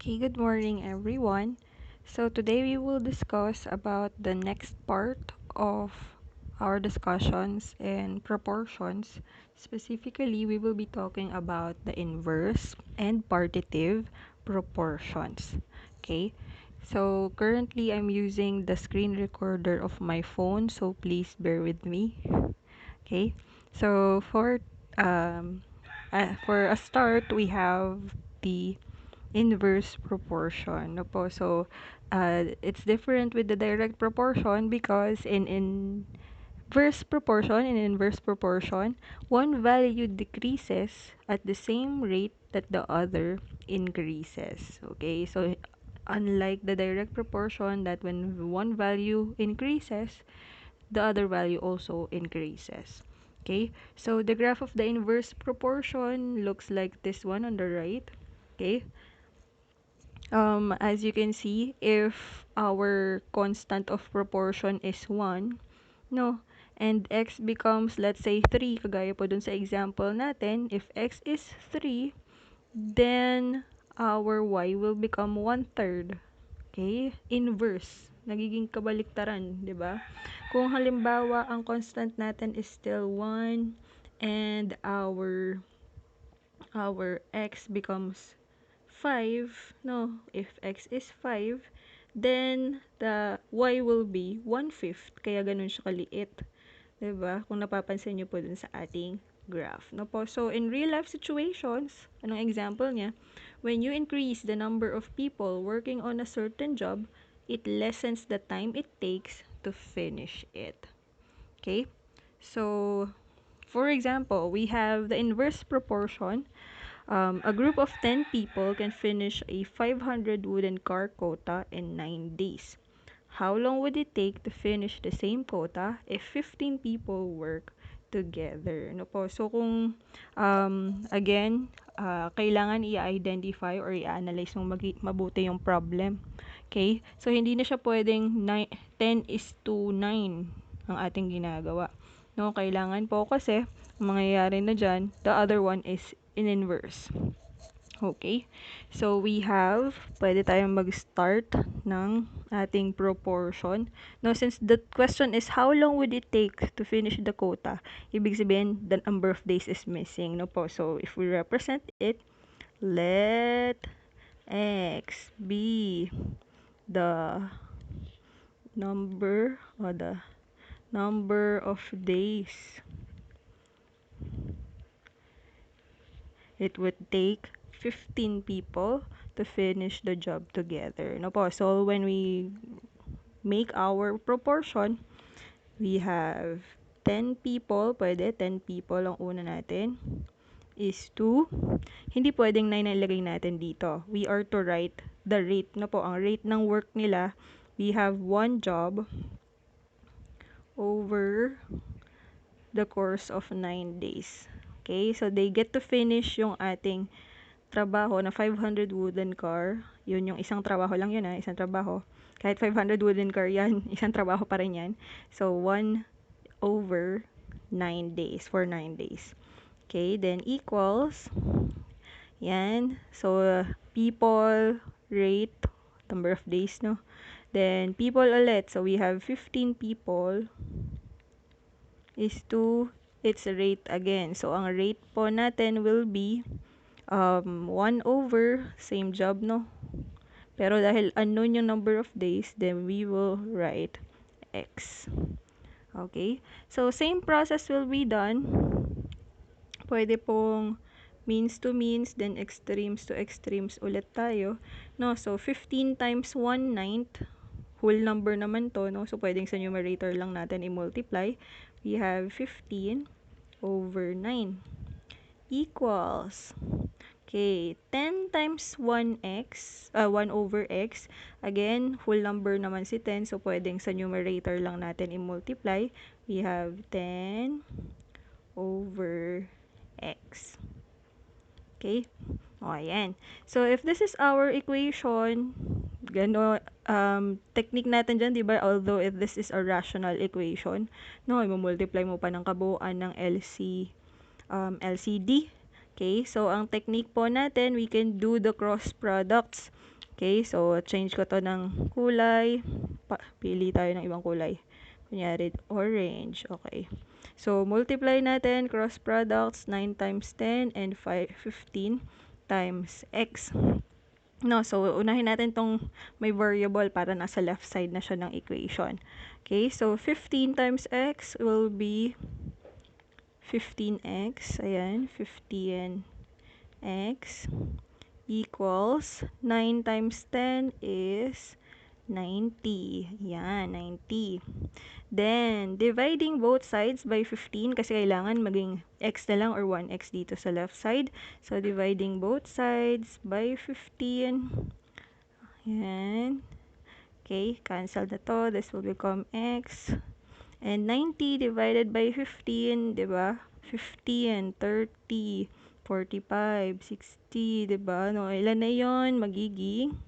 Okay, good morning everyone. So today we will discuss about the next part of our discussions in proportions. Specifically, we will be talking about the inverse and partitive proportions. Okay? So currently I'm using the screen recorder of my phone, so please bear with me. Okay? So for a start, we have the inverse proportion. No po? So, it's different with the direct proportion because in inverse proportion, one value decreases at the same rate that the other increases. Okay, so unlike the direct proportion that when one value increases, the other value also increases. Okay, so the graph of the inverse proportion looks like this one on the right. Okay, as you can see, if our constant of proportion is 1, no, and x becomes, let's say, 3, kagaya po dun sa example natin, if x is 3, then our y will become 1/3. Okay? Inverse. Nagiging kabaliktaran, di ba? Kung halimbawa, ang constant natin is still 1, and our x becomes 5, no, if x is 5, then the y will be 1/5. Kaya ganun siya kaliit. 'Di ba? Kung napapansin niyo po dun sa ating graph. No po? So, in real life situations, anong example niya? When you increase the number of people working on a certain job, it lessens the time it takes to finish it. Okay? So, for example, we have the inverse proportion. A group of 10 people can finish a 500 wooden car quota in 9 days. How long would it take to finish the same quota if 15 people work together? No po? So kung again, kailangan i-identify or i-analyze mong mabuti yung problem. Okay? So hindi na siya pwedeng 10:9 ang ating ginagawa. No, kailangan po kasi ang mangyayari na dyan, the other one is in inverse. Okay? So, pwede tayong mag-start ng ating proportion. No, since the question is how long would it take to finish the quota, ibig sabihin, the number of days is missing. No po? So, if we represent it, let x be the number of days it would take 15 people to finish the job together. No po? So, when we make our proportion, we have 10 people, pwede 10 people ang una natin, is to, hindi pwedeng 9 na ilagay natin dito. We are to write the rate. No po? Ang rate ng work nila, we have one job over the course of 9 days. Okay? So, they get to finish yung ating trabaho na 500 wooden car. Yun yung isang trabaho lang yun isang trabaho. Kahit 500 wooden car yan, isang trabaho pa rin yan. So, 1 over 9 days, for 9 days. Okay, then equals, yan. So, people, rate, number of days, no? Then, people ulit. So, we have 15 people is to its rate again. So, ang rate po natin will be 1 over, same job, no? Pero dahil unknown yung number of days, then we will write x. Okay? So, same process will be done. Pwede pong means to means, then extremes to extremes ulit tayo. No? So, 15 times 1/9, whole number naman to, no? So, pwedeng sa numerator lang natin i-multiply. We have 15 over 9 equals, okay, 10 times 1x, 1 over x. Again, whole number naman si 10, so pwedeng sa numerator lang natin i-multiply. We have 10 over x. Okay? O, ayan. So, if this is our equation, technique natin dyan, di ba? Although if this is a rational equation, no, i-multiply mo pa ng kabuuan ng LCD. Okay, so ang technique po natin, we can do the cross products. Okay, so change ko to ng kulay. Pili tayo ng ibang kulay. Kunyari, orange. Okay. So, multiply natin, cross products, 9 times 10 and 15 times x. No, so unahin natin tong may variable para nasa left side na siya ng equation. Okay, so 15 times x will be 15x. Ayan, 15x equals 9 times 10 is 90. Yan, 90. Then, dividing both sides by 15 kasi kailangan maging x na lang or 1x dito sa left side. So, dividing both sides by 15. Yan. Okay, cancel na to. This will become x. And 90 divided by 15, di ba? 15, 30, 45, 60, di ba? No, ilan na yon? Magiging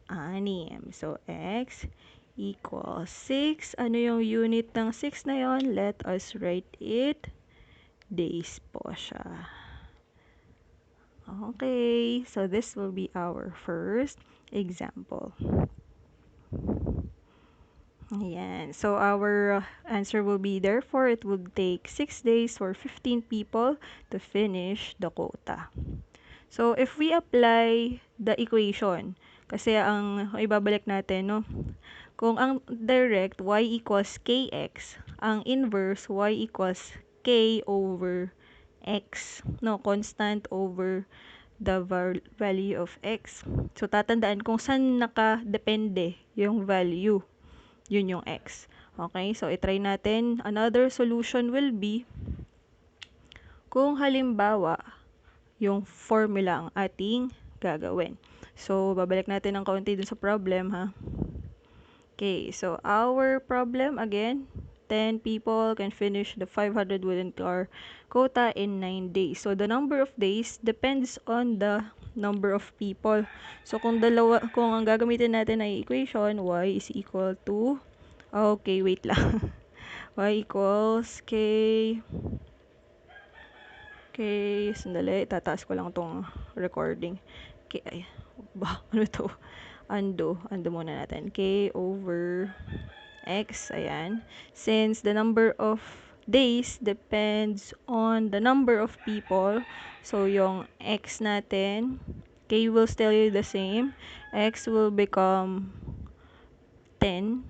6. So, x equals 6. Ano yung unit ng 6 na yon? Let us write it. Days po siya. Okay, so this will be our first example. Ayan. So, our answer will be, therefore, it would take 6 days for 15 people to finish the quota. So, if we apply the equation, kasi ang ibabalik natin, no? Kung ang direct, y equals kx, ang inverse, y equals k over x. No, constant over the value of x. So, tatandaan kung saan nakadepende yung value. Yun yung x. Okay, so itry natin. Another solution will be kung halimbawa yung formula ang ating gagawin. So, babalik natin ng kaunti dun sa problem, ha? Okay, so our problem again, 10 people can finish the 500 wooden car quota in 9 days. So, the number of days depends on the number of people. So, kung ang gagamitin natin ay equation, y is equal to, okay, wait lang. Y equals sandali, tataas ko lang tong recording. Ay, ano to? Undo muna natin. K over x, ayan. Since the number of days depends on the number of people, so yung x natin, k will stay the same. X will become 10.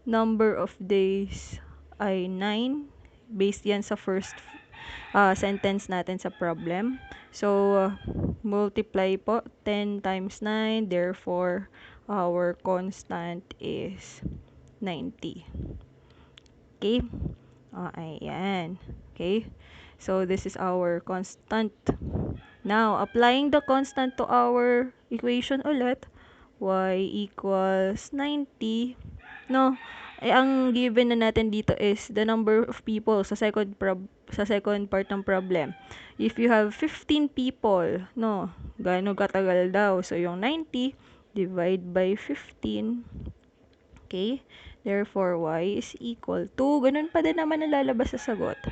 Number of days ay 9. Based yan sa first sentence natin sa problem. So, multiply po, 10 times 9, therefore, our constant is 90. Okay? Ayan. Okay? So, this is our constant. Now, applying the constant to our equation ulit, y equals 90. No? Ang given na natin dito is the number of people sa second part ng problem. If you have 15 people, no, gaano katagal daw? So, yung 90, divide by 15. Okay? Therefore, y is equal to, ganun pa din naman nalalabas sa sagot.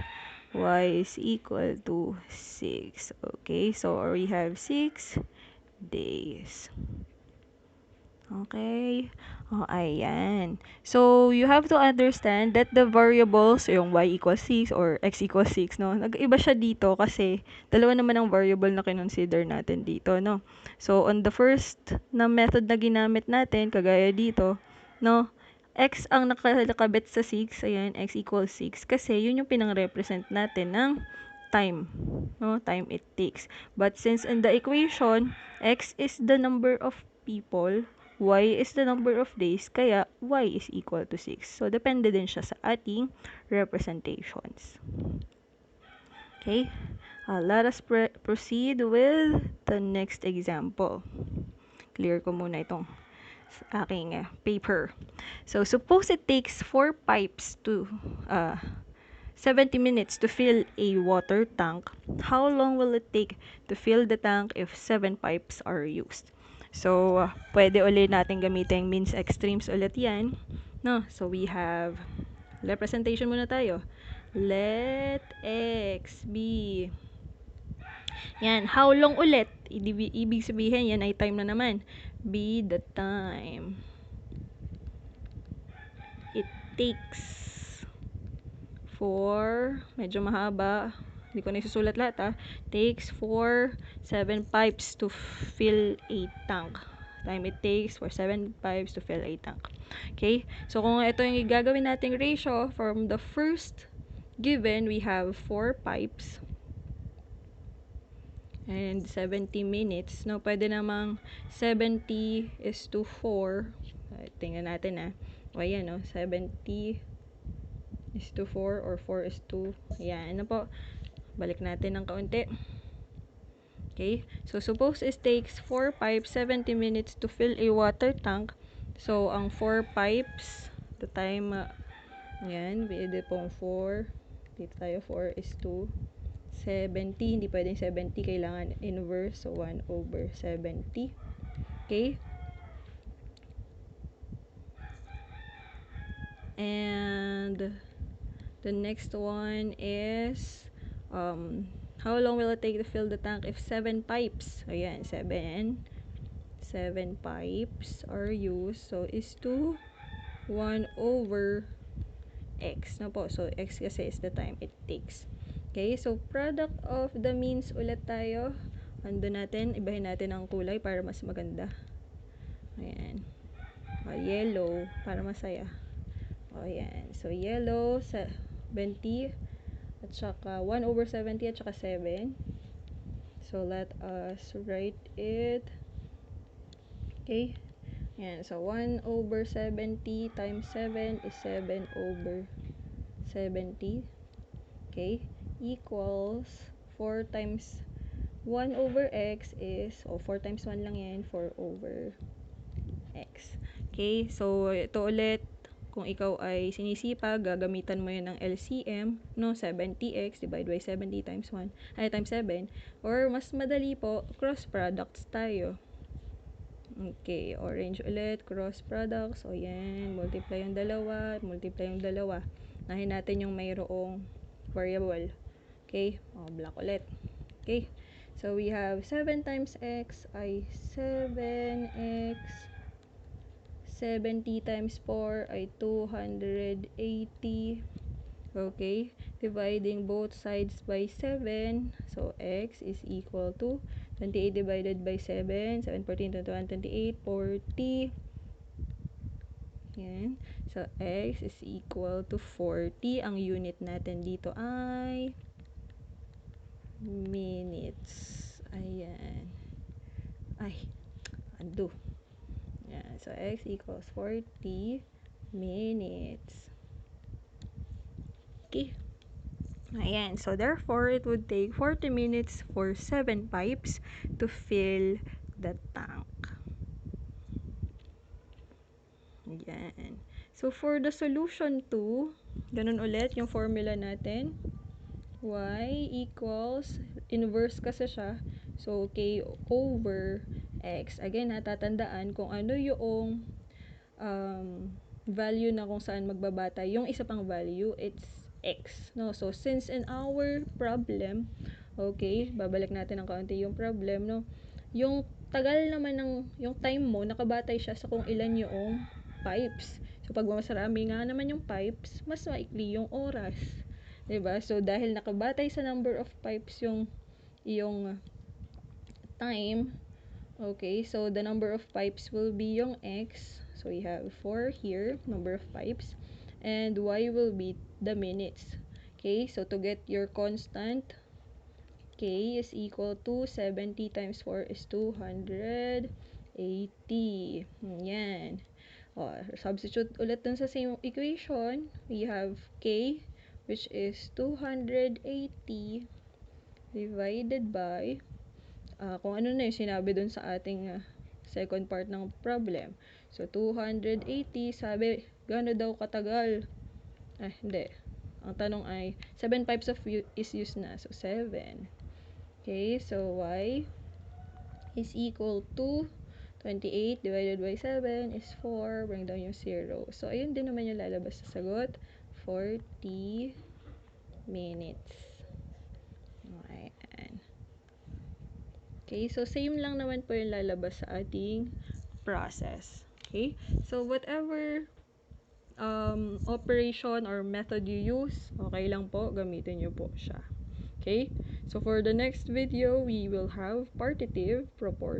Y is equal to 6. Okay? So, we have 6 days. Okay. Ayan. So, you have to understand that the variables, yung y equals 6 or x equals 6, no? Nag-iba siya dito kasi dalawa naman ang variable na kinonsider natin dito, no? So, on the first na method na ginamit natin, kagaya dito, no? X ang nakakabit sa 6, ayan, x equals 6, kasi yun yung pinang-represent natin ng time, no? Time it takes. But since in the equation, x is the number of people, y is the number of days, kaya y is equal to 6. So, depende din siya sa ating representations. Okay? Let us proceed with the next example. Clear ko muna itong aking paper. So, suppose it takes 4 pipes to 70 minutes to fill a water tank. How long will it take to fill the tank if 7 pipes are used? So, pwede ulit natin gamitin means extremes ulit yan. No? So, we have, representation muna tayo. Let x be. Yan. How long ulit? Ibig sabihin, yan ay time na naman. Be the time it takes for, medyo mahaba, hindi ko na isusulat lahat takes for 7 pipes to fill a tank. Time it takes for 7 pipes to fill a tank. Okay? So, kung ito yung gagawin nating ratio from the first given, we have 4 pipes and 70 minutes. No, pwede namang 70 is to 4. Tingnan natin O, ayan, no? 70 is to 4 or 4 is to, ayan, ano po, balik natin ng kaunti. Okay, so suppose it takes 4 pipes, 70 minutes to fill a water tank. So, ang 4 pipes, the time, ayan, pwede pong 4, dito tayo, 4 is to 70, hindi pwedeng 70, kailangan inverse, so 1 over 70. Okay, and the next one is how long will it take to fill the tank if 7 pipes? Ayan, 7 pipes are used. So, is to 1 over x. No po? So, x kasi is the time it takes. Okay, so product of the means ulit tayo. Ando natin, ibahin natin ang kulay para mas maganda. Ayan. Yellow, para masaya. Ayan. So, yellow, 70, at saka 1 over 70, at saka 7. So, let us write it. Okay. Ayan. So, 1 over 70 times 7 is 7 over 70. Okay. Equals 4 times 1 over x is, 4 times 1 lang yan, 4 over x. Okay. So, ito ulit. Kung ikaw ay sinisipag, gagamitan mo yun ng LCM, no? 70x divided by 70 times 1, times 7. Or, mas madali po, cross products tayo. Okay, orange ulit, cross products. O yan, multiply yung dalawa, multiply yung dalawa. Nahin natin yung mayroong variable. Okay, black ulit. Okay, so we have 7 times x ay 7x. 70 times 4 ay 280. Okay, dividing both sides by 7. So, x is equal to 28 divided by 7. 7, 14, 21, 28, 40. Yan. So, x is equal to 40. Ang unit natin dito ay minutes. Ayan. Ay, undo. Yan. So, x equals 40 minutes. Okay. Ayan. So, therefore, it would take 40 minutes for 7 pipes to fill the tank. Ayan. So, for the solution 2, ganun ulit yung formula natin. Y equals, inverse kasi siya. So, k over x. Again, natatandaan kung ano yung value na kung saan magbabatay. Yung isa pang value, it's x. No? So, since in our problem, okay, babalik natin ng kaunti yung problem, no? Yung tagal naman ng, yung time mo, nakabatay siya sa kung ilan yung pipes. So, pag mas marami nga naman yung pipes, mas maikli yung oras. Diba? So, dahil nakabatay sa number of pipes yung time, okay, so the number of pipes will be yung x. So, we have 4 here, number of pipes. And y will be the minutes. Okay, so to get your constant, k is equal to 70 times 4 is 280. Yan. Substitute ulit dun sa same equation. We have k, which is 280 divided by kung ano na yung sinabi dun sa ating second part ng problem. So, 280, sabi, gano'n daw katagal? Hindi. Ang tanong ay, 7 pipes of is used na. So, 7. Okay, so y is equal to 28 divided by 7 is 4. Bring down yung 0. So, ayun din naman yung lalabas sa sagot. 40 minutes. Ayan. Okay, so same lang naman po yung lalabas sa ating process. Okay, so whatever operation or method you use, okay lang po, gamitin nyo po siya. Okay, so for the next video, we will have partitive proportion.